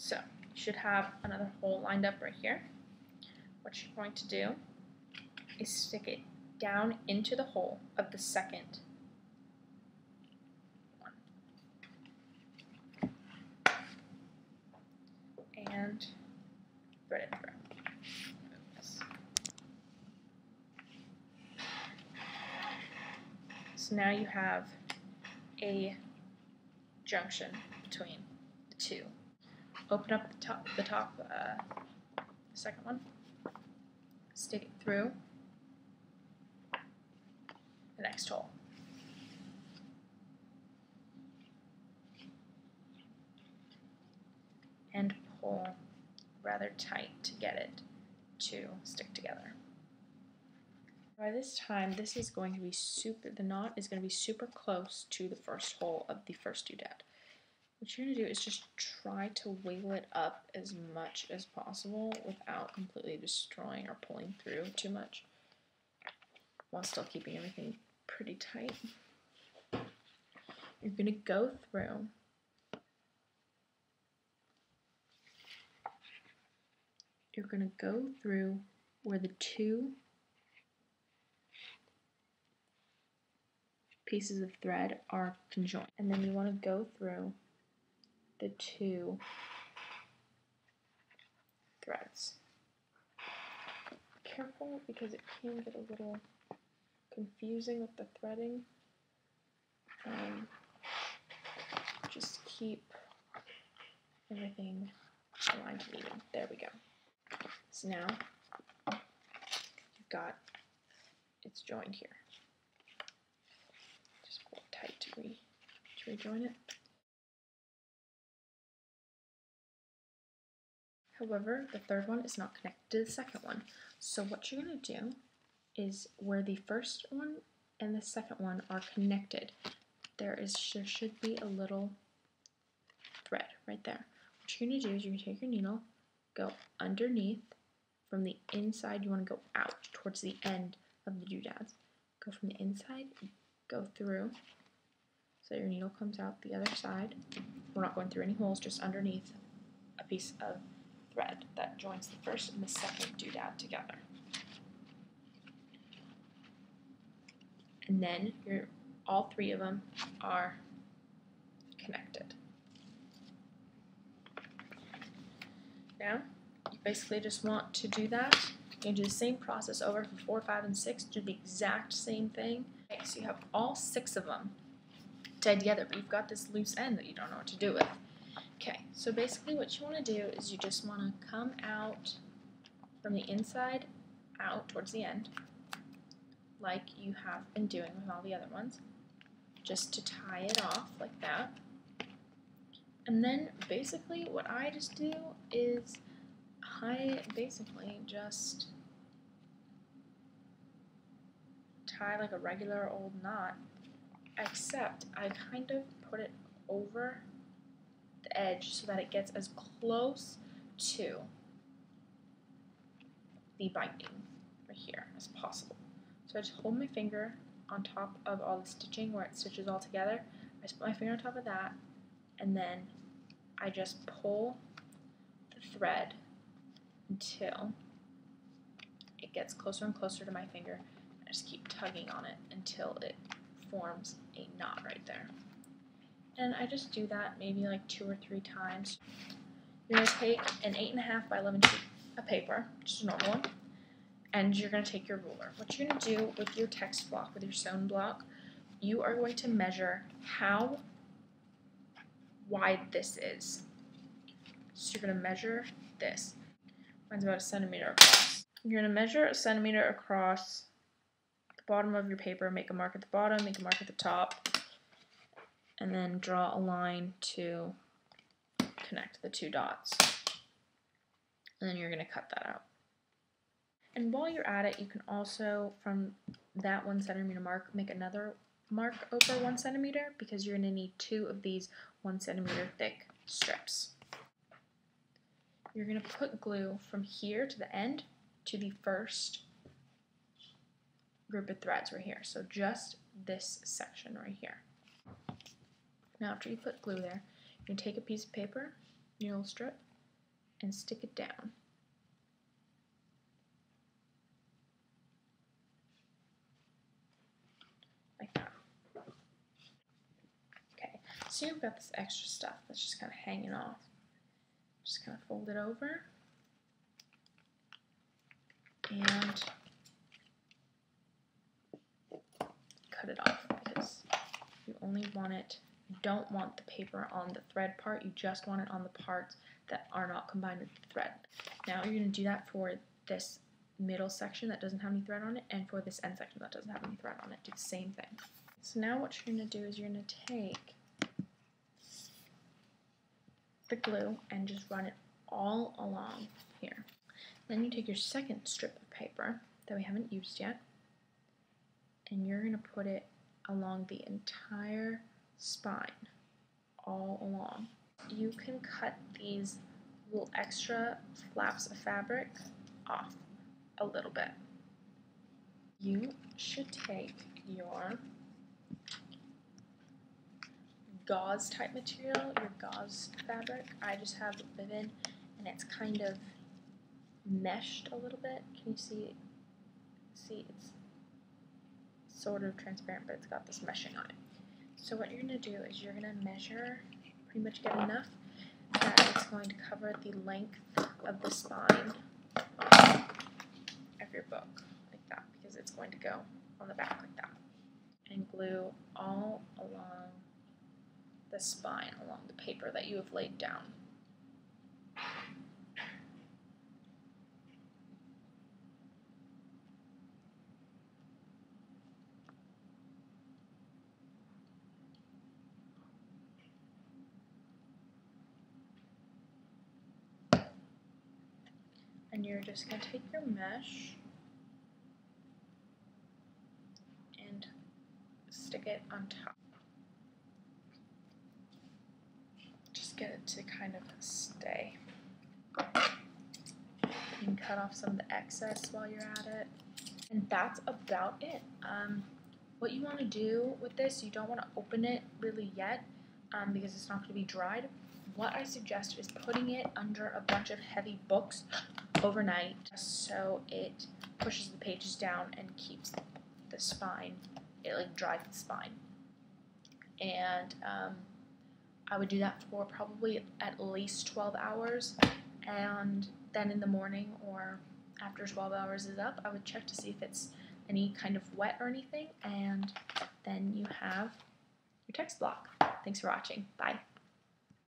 So you should have another hole lined up right here. What you're going to do is stick it down into the hole of the second one. And thread it through. So now you have a junction between the two. Open up the second one, stick it through the next hole. And pull rather tight to get it to stick together. By this time, this is going to be the knot is going to be super close to the first hole of the first doodad. What you're going to do is just try to wiggle it up as much as possible without completely destroying or pulling through too much, while still keeping everything pretty tight. You're going to go through where the two pieces of thread are conjoined, and then you want to go through the two threads. Careful, because it can get a little confusing with the threading. Just keep everything aligned and even. There we go. So now you've got it's joined here. Just pull it tight to rejoin it. However, the third one is not connected to the second one. So what you're going to do is where the first one and the second one are connected, there should be a little thread right there. What you're going to do is you're going to take your needle, go underneath. From the inside, you want to go out towards the end of the doodads. Go from the inside, go through, so your needle comes out the other side. We're not going through any holes, just underneath a piece of thread that joins the first and the second doodad together. And then all three of them are connected. Now, you basically just want to do that. You can do the same process over for 4, 5, and 6. Do the exact same thing. Okay, so you have all 6 of them tied together, but you've got this loose end that you don't know what to do with. Okay, so basically what you want to do is you just want to come out from the inside out towards the end, like you have been doing with all the other ones, just to tie it off like that. And then basically what I just do is I basically just tie like a regular old knot, except I kind of put it over the edge so that it gets as close to the binding right here as possible. So I just hold my finger on top of all the stitching where it stitches all together. I just put my finger on top of that, and then I just pull the thread until it gets closer and closer to my finger. I just keep tugging on it until it forms a knot right there. And I just do that maybe like 2 or 3 times. You're going to take an 8.5 by 11 sheet of paper, just a normal one, and you're going to take your ruler. What you're going to do with your text block, with your sewn block, you are going to measure how wide this is. So you're going to measure this. Mine's about 1 centimeter across. You're going to measure 1 centimeter across the bottom of your paper, make a mark at the bottom, make a mark at the top, and then draw a line to connect the 2 dots. And then you're going to cut that out. And while you're at it, you can also, from that 1 centimeter mark, make another mark over 1 centimeter, because you're going to need 2 of these 1 centimeter thick strips. You're going to put glue from here to the end to the first group of threads right here. So just this section right here. Now after you put glue there, you're going to take a piece of paper, your little strip, and stick it down. Like that. Okay, so you've got this extra stuff that's just kind of hanging off. Just kind of fold it over and cut it off because you only want it, you don't want the paper on the thread part, you just want it on the parts that are not combined with the thread. Now you're going to do that for this middle section that doesn't have any thread on it and for this end section that doesn't have any thread on it. Do the same thing. So now what you're going to do is you're going to take the glue and just run it all along here. Then you take your second strip of paper that we haven't used yet and you're going to put it along the entire spine, all along. You can cut these little extra flaps of fabric off a little bit. You should take your gauze type material, your gauze fabric. I just have Vivid and it's kind of meshed a little bit. Can you see? See, it's sort of transparent, but it's got this meshing on it. So what you're going to do is you're going to measure, pretty much get enough that it's going to cover the length of the spine of your book, like that, because it's going to go on the back like that. And glue all along the spine, along the paper that you have laid down. And you're just going to take your mesh and stick it on top. Just get it to kind of stay. You can cut off some of the excess while you're at it. And that's about it. What you want to do with this, you don't want to open it really yet because it's not going to be dried. What I suggest is putting it under a bunch of heavy books overnight so it pushes the pages down and keeps the spine, it like dries the spine. And I would do that for probably at least 12 hours, and then in the morning or after 12 hours is up, I would check to see if it's any kind of wet or anything, and then you have your text block. Thanks for watching. Bye.